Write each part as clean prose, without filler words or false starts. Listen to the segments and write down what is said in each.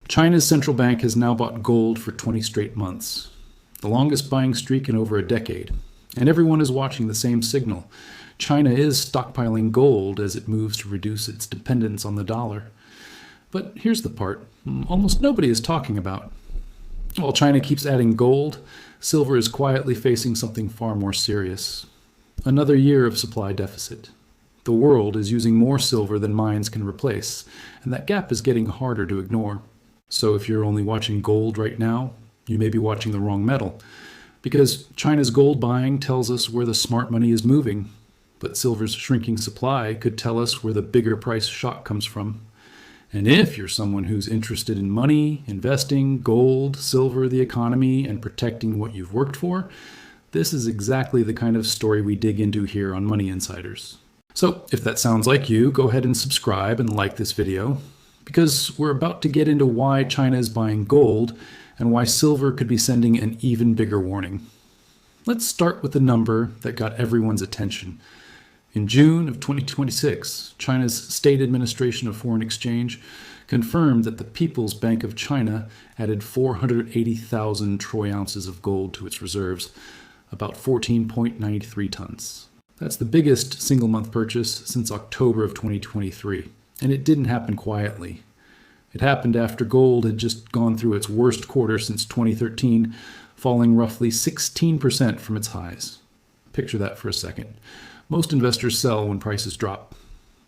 China's central bank has now bought gold for 20 straight months, the longest buying streak in over a decade. And everyone is watching the same signal. China is stockpiling gold as it moves to reduce its dependence on the dollar. But here's the part almost nobody is talking about. While China keeps adding gold, silver is quietly facing something far more serious. Another year of supply deficit. The world is using more silver than mines can replace, and that gap is getting harder to ignore. So if you're only watching gold right now, you may be watching the wrong metal, because China's gold buying tells us where the smart money is moving, but silver's shrinking supply could tell us where the bigger price shock comes from. And if you're someone who's interested in money, investing, gold, silver, the economy, and protecting what you've worked for, this is exactly the kind of story we dig into here on Money Insiders. So if that sounds like you, go ahead and subscribe and like this video, because we're about to get into why China is buying gold and why silver could be sending an even bigger warning. Let's start with the number that got everyone's attention. In June of 2026, China's State Administration of Foreign Exchange confirmed that the People's Bank of China added 480,000 troy ounces of gold to its reserves, about 14.93 tons. That's the biggest single-month purchase since October of 2023, and it didn't happen quietly. It happened after gold had just gone through its worst quarter since 2013, falling roughly 16% from its highs. Picture that for a second. Most investors sell when prices drop.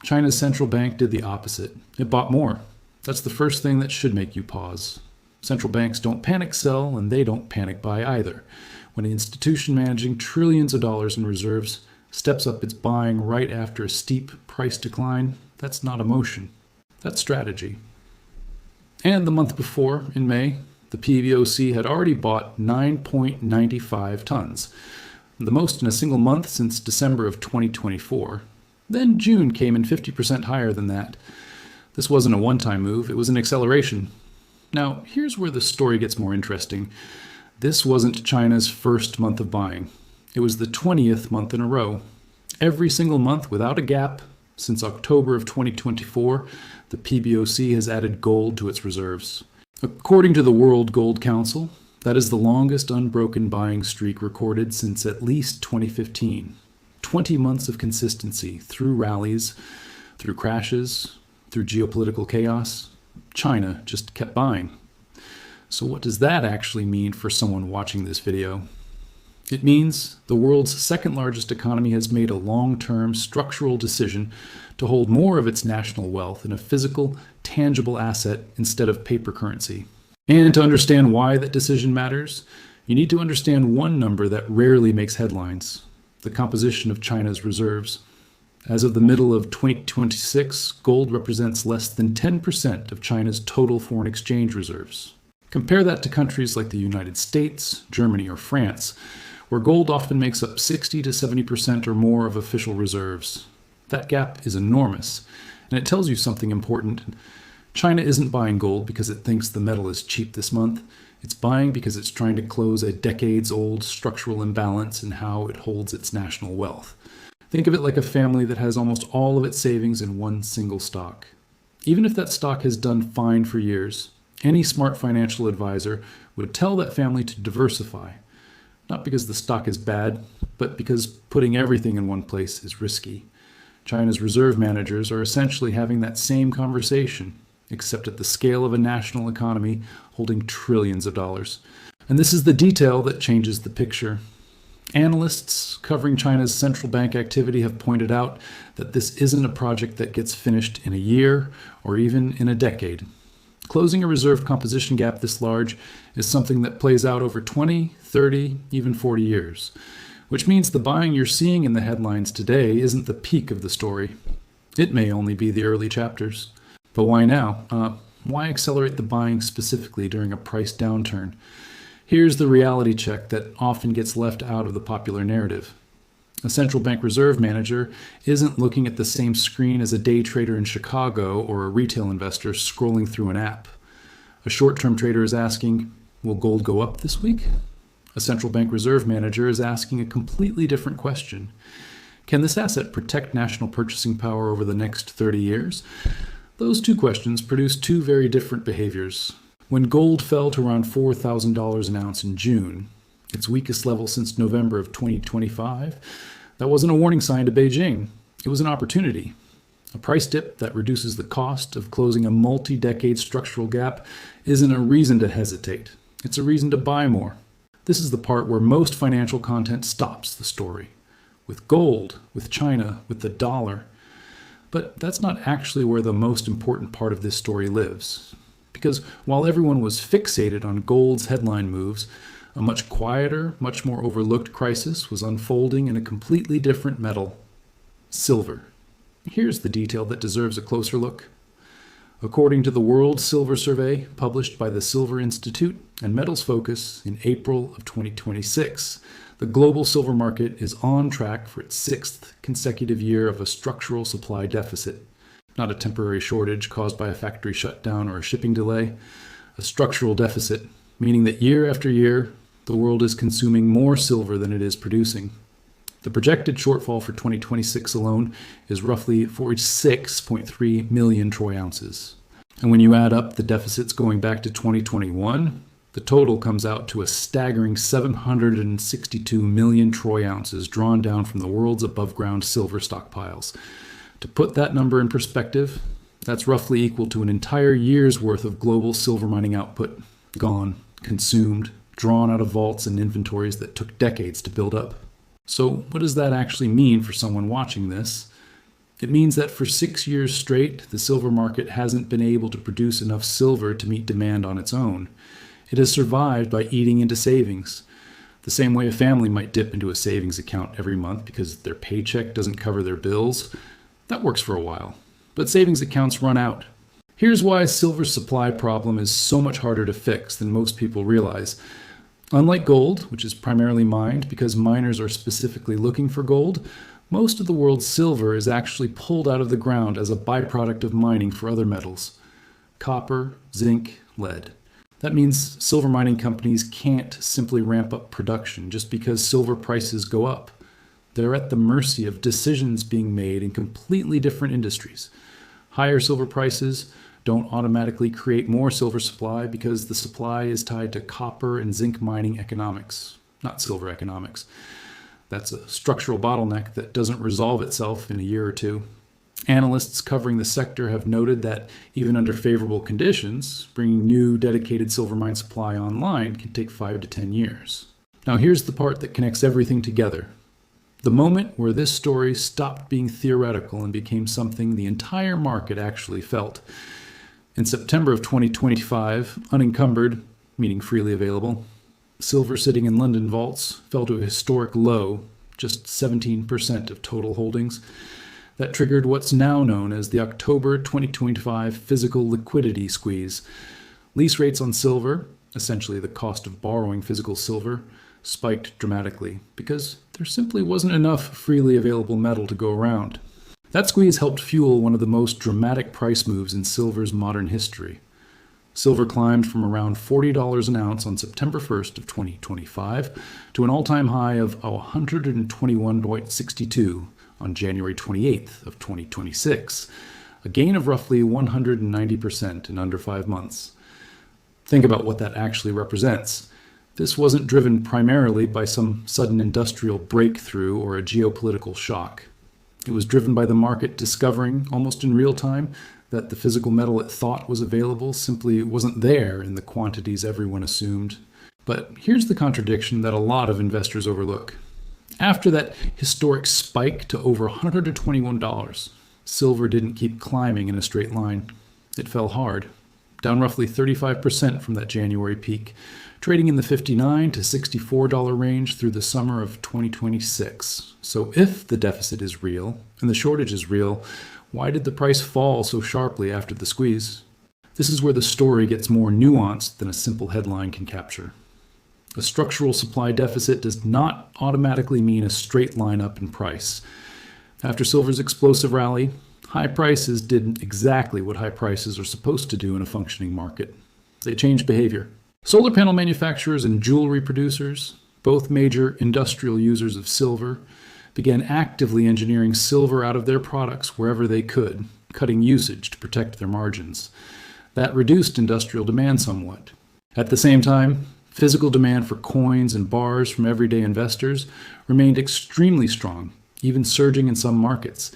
China's central bank did the opposite. It bought more. That's the first thing that should make you pause. Central banks don't panic sell, and they don't panic buy either. When an institution managing trillions of dollars in reserves steps up its buying right after a steep price decline, that's not emotion. That's strategy. And the month before, in May, the PBOC had already bought 9.95 tons, the most in a single month since December of 2024. Then June came in 50% higher than that. This wasn't a one-time move, it was an acceleration. Now, here's where the story gets more interesting. This wasn't China's first month of buying. It was the 20th month in a row. Every single month without a gap, since October of 2024, the PBOC has added gold to its reserves. According to the World Gold Council, that is the longest unbroken buying streak recorded since at least 2015. 20 months of consistency through rallies, through crashes, through geopolitical chaos. China just kept buying. So what does that actually mean for someone watching this video? It means the world's second largest economy has made a long-term structural decision to hold more of its national wealth in a physical, tangible asset instead of paper currency. And to understand why that decision matters, you need to understand one number that rarely makes headlines: the composition of China's reserves. As of the middle of 2026, gold represents less than 10% of China's total foreign exchange reserves. Compare that to countries like the United States, Germany, or France, where gold often makes up 60 to 70% or more of official reserves. That gap is enormous, and it tells you something important. China isn't buying gold because it thinks the metal is cheap this month. It's buying because it's trying to close a decades-old structural imbalance in how it holds its national wealth. Think of it like a family that has almost all of its savings in one single stock. Even if that stock has done fine for years, any smart financial advisor would tell that family to diversify. Not because the stock is bad, but because putting everything in one place is risky. China's reserve managers are essentially having that same conversation, except at the scale of a national economy holding trillions of dollars. And this is the detail that changes the picture. Analysts covering China's central bank activity have pointed out that this isn't a project that gets finished in a year or even in a decade. Closing a reserve composition gap this large is something that plays out over 20, 30, even 40 years, which means the buying you're seeing in the headlines today isn't the peak of the story. It may only be the early chapters. But why now? Why accelerate the buying specifically during a price downturn? Here's the reality check that often gets left out of the popular narrative. A central bank reserve manager isn't looking at the same screen as a day trader in Chicago or a retail investor scrolling through an app. A short-term trader is asking, will gold go up this week? A central bank reserve manager is asking a completely different question. Can this asset protect national purchasing power over the next 30 years? Those two questions produce two very different behaviors. When gold fell to around $4,000 an ounce in June, its weakest level since November of 2025, that wasn't a warning sign to Beijing. It was an opportunity. A price dip that reduces the cost of closing a multi-decade structural gap isn't a reason to hesitate. It's a reason to buy more. This is the part where most financial content stops the story. With gold, with China, with the dollar. But that's not actually where the most important part of this story lives. Because while everyone was fixated on gold's headline moves, a much quieter, much more overlooked crisis was unfolding in a completely different metal: silver. Here's the detail that deserves a closer look. According to the World Silver Survey, published by the Silver Institute and Metals Focus in April of 2026, the global silver market is on track for its 6th consecutive year of a structural supply deficit. Not a temporary shortage caused by a factory shutdown or a shipping delay. A structural deficit, meaning that year after year, the world is consuming more silver than it is producing. The projected shortfall for 2026 alone is roughly 46.3 million troy ounces. And when you add up the deficits going back to 2021, the total comes out to a staggering 762 million troy ounces drawn down from the world's above-ground silver stockpiles. To put that number in perspective, that's roughly equal to an entire year's worth of global silver mining output. Gone, consumed, drawn out of vaults and inventories that took decades to build up. So what does that actually mean for someone watching this? It means that for 6 years straight, the silver market hasn't been able to produce enough silver to meet demand on its own. It has survived by eating into savings. The same way a family might dip into a savings account every month because their paycheck doesn't cover their bills. That works for a while, but savings accounts run out. Here's why silver's supply problem is so much harder to fix than most people realize. Unlike gold, which is primarily mined because miners are specifically looking for gold, most of the world's silver is actually pulled out of the ground as a byproduct of mining for other metals: copper, zinc, lead. That means silver mining companies can't simply ramp up production just because silver prices go up. They're at the mercy of decisions being made in completely different industries. Higher silver prices don't automatically create more silver supply because the supply is tied to copper and zinc mining economics, not silver economics. That's a structural bottleneck that doesn't resolve itself in a year or two. Analysts covering the sector have noted that even under favorable conditions, bringing new dedicated silver mine supply online can take 5 to 10 years. Now here's the part that connects everything together. The moment where this story stopped being theoretical and became something the entire market actually felt. In September of 2025, unencumbered, meaning freely available, silver sitting in London vaults fell to a historic low, just 17% of total holdings. That triggered what's now known as the October 2025 physical liquidity squeeze. Lease rates on silver, essentially the cost of borrowing physical silver, spiked dramatically because there simply wasn't enough freely available metal to go around. That squeeze helped fuel one of the most dramatic price moves in silver's modern history. Silver climbed from around $40 an ounce on September 1st of 2025 to an all-time high of 121.62 on January 28th of 2026, a gain of roughly 190% in under 5 months. Think about what that actually represents. This wasn't driven primarily by some sudden industrial breakthrough or a geopolitical shock. It was driven by the market discovering, almost in real time, that the physical metal it thought was available simply wasn't there in the quantities everyone assumed. But here's the contradiction that a lot of investors overlook. After that historic spike to over $121, silver didn't keep climbing in a straight line. It fell hard, down roughly 35% from that January peak, trading in the $59 to $64 range through the summer of 2026. So if the deficit is real and the shortage is real, why did the price fall so sharply after the squeeze? This is where the story gets more nuanced than a simple headline can capture. A structural supply deficit does not automatically mean a straight line up in price. After silver's explosive rally, high prices did exactly what high prices are supposed to do in a functioning market. They changed behavior. Solar panel manufacturers and jewelry producers, both major industrial users of silver, began actively engineering silver out of their products wherever they could, cutting usage to protect their margins. That reduced industrial demand somewhat. At the same time, physical demand for coins and bars from everyday investors remained extremely strong, even surging in some markets,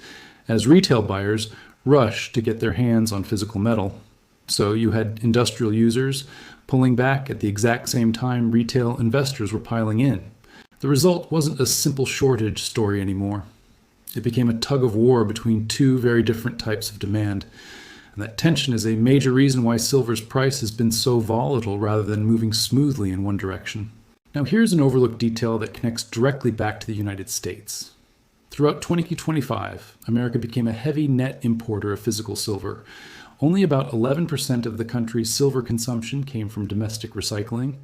as retail buyers rushed to get their hands on physical metal. So you had industrial users pulling back at the exact same time retail investors were piling in. The result wasn't a simple shortage story anymore. It became a tug of war between two very different types of demand. And that tension is a major reason why silver's price has been so volatile rather than moving smoothly in one direction. Now here's an overlooked detail that connects directly back to the United States. Throughout 2025, America became a heavy net importer of physical silver. Only about 11% of the country's silver consumption came from domestic recycling.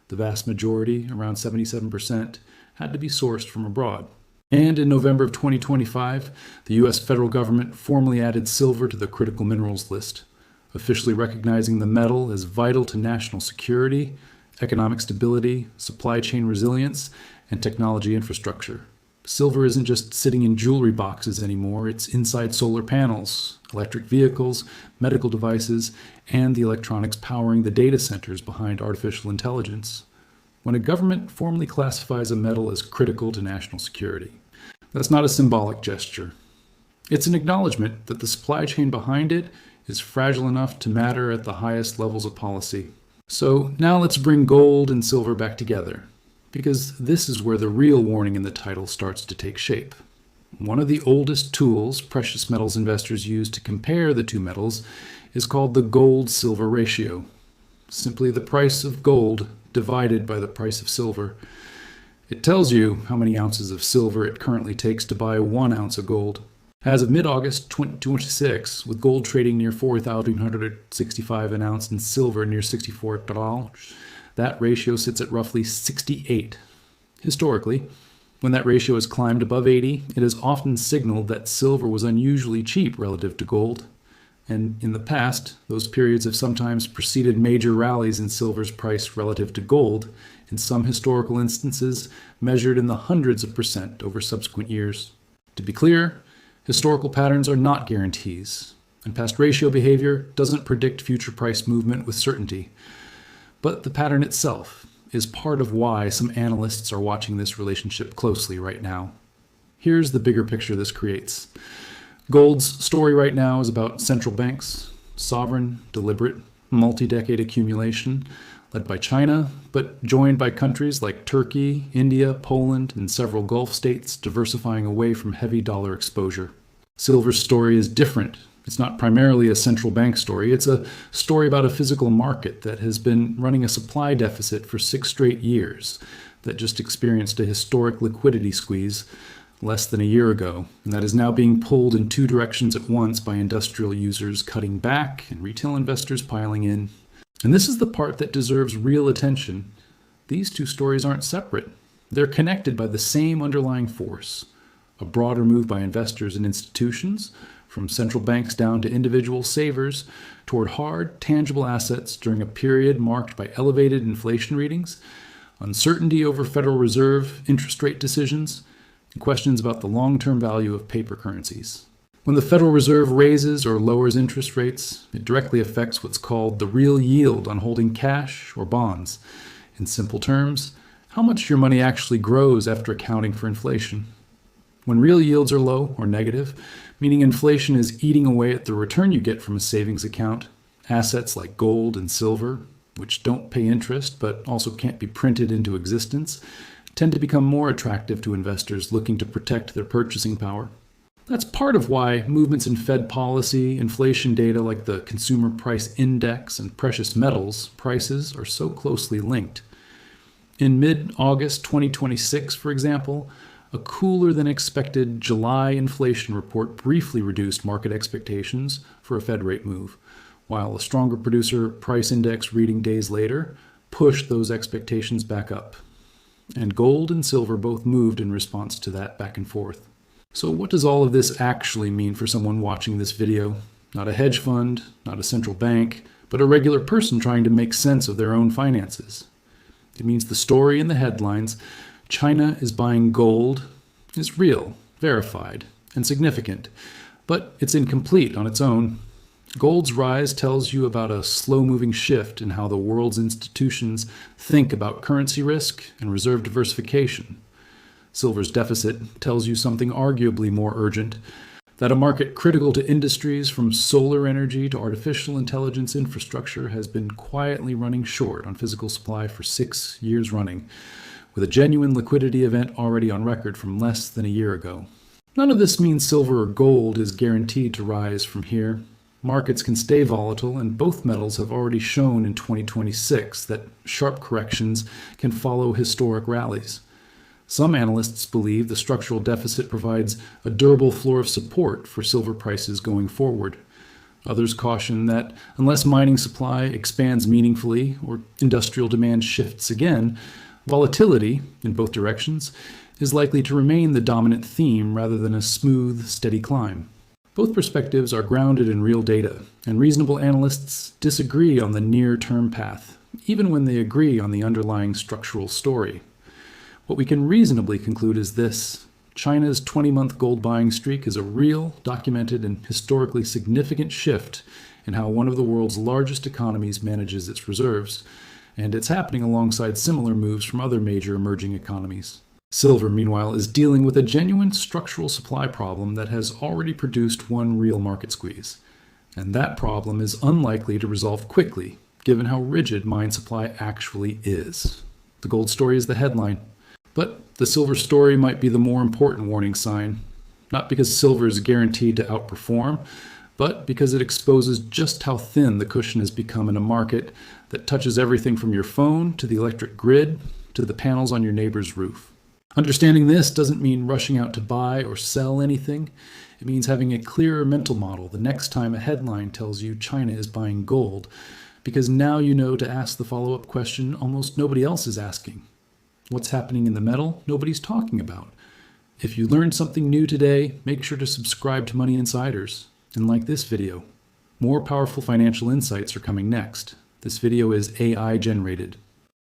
The vast majority, around 77%, had to be sourced from abroad. And in November of 2025, the U.S. federal government formally added silver to the critical minerals list, officially recognizing the metal as vital to national security, economic stability, supply chain resilience, and technology infrastructure. Silver isn't just sitting in jewelry boxes anymore, it's inside solar panels, electric vehicles, medical devices, and the electronics powering the data centers behind artificial intelligence. When a government formally classifies a metal as critical to national security, that's not a symbolic gesture. It's an acknowledgement that the supply chain behind it is fragile enough to matter at the highest levels of policy. So now let's bring gold and silver back together, because this is where the real warning in the title starts to take shape. One of the oldest tools precious metals investors use to compare the two metals is called the gold-silver ratio. Simply the price of gold divided by the price of silver. It tells you how many ounces of silver it currently takes to buy 1 ounce of gold. As of mid-August 2026, with gold trading near $4,365 an ounce and silver near $64, that ratio sits at roughly 68. Historically, when that ratio has climbed above 80, it has often signaled that silver was unusually cheap relative to gold. And in the past, those periods have sometimes preceded major rallies in silver's price relative to gold, in some historical instances measured in the hundreds of percent over subsequent years. To be clear, historical patterns are not guarantees, and past ratio behavior doesn't predict future price movement with certainty. But the pattern itself is part of why some analysts are watching this relationship closely right now. Here's the bigger picture this creates. Gold's story right now is about central banks, sovereign, deliberate, multi-decade accumulation, led by China, but joined by countries like Turkey, India, Poland, and several Gulf states diversifying away from heavy dollar exposure. Silver's story is different. It's not primarily a central bank story. It's a story about a physical market that has been running a supply deficit for 6 straight years, that just experienced a historic liquidity squeeze less than a year ago, and that is now being pulled in 2 directions at once by industrial users cutting back and retail investors piling in. And this is the part that deserves real attention. These 2 stories aren't separate. They're connected by the same underlying force, a broader move by investors and institutions, from central banks down to individual savers, toward hard, tangible assets during a period marked by elevated inflation readings, uncertainty over Federal Reserve interest rate decisions, and questions about the long-term value of paper currencies. When the Federal Reserve raises or lowers interest rates, it directly affects what's called the real yield on holding cash or bonds. In simple terms, how much your money actually grows after accounting for inflation. When real yields are low or negative, meaning inflation is eating away at the return you get from a savings account, assets like gold and silver, which don't pay interest but also can't be printed into existence, tend to become more attractive to investors looking to protect their purchasing power. That's part of why movements in Fed policy, inflation data like the Consumer Price Index, and precious metals prices are so closely linked. In mid-August 2026, for example, a cooler than expected July inflation report briefly reduced market expectations for a Fed rate move, while a stronger producer price index reading days later pushed those expectations back up. And gold and silver both moved in response to that back and forth. So what does all of this actually mean for someone watching this video? Not a hedge fund, not a central bank, but a regular person trying to make sense of their own finances. It means the story in the headlines, China is buying gold, is real, verified, and significant, but it's incomplete on its own. Gold's rise tells you about a slow-moving shift in how the world's institutions think about currency risk and reserve diversification. Silver's deficit tells you something arguably more urgent, that a market critical to industries from solar energy to artificial intelligence infrastructure has been quietly running short on physical supply for 6 years running, with a genuine liquidity event already on record from less than a year ago. None of this means silver or gold is guaranteed to rise from here. Markets can stay volatile, and both metals have already shown in 2026 that sharp corrections can follow historic rallies. Some analysts believe the structural deficit provides a durable floor of support for silver prices going forward. Others caution that unless mining supply expands meaningfully or industrial demand shifts again, volatility, in both directions, is likely to remain the dominant theme rather than a smooth, steady climb. Both perspectives are grounded in real data, and reasonable analysts disagree on the near-term path, even when they agree on the underlying structural story. What we can reasonably conclude is this: China's 20-month gold buying streak is a real, documented, and historically significant shift in how one of the world's largest economies manages its reserves, and it's happening alongside similar moves from other major emerging economies. Silver, meanwhile, is dealing with a genuine structural supply problem that has already produced one real market squeeze. And that problem is unlikely to resolve quickly, given how rigid mine supply actually is. The gold story is the headline. But the silver story might be the more important warning sign, not because silver is guaranteed to outperform, but because it exposes just how thin the cushion has become in a market that touches everything from your phone to the electric grid to the panels on your neighbor's roof. Understanding this doesn't mean rushing out to buy or sell anything. It means having a clearer mental model the next time a headline tells you China is buying gold, because now you know to ask the follow-up question almost nobody else is asking. What's happening in the metal nobody's talking about? If you learned something new today, make sure to subscribe to Money Insiders and like this video. More powerful financial insights are coming next. This video is AI generated.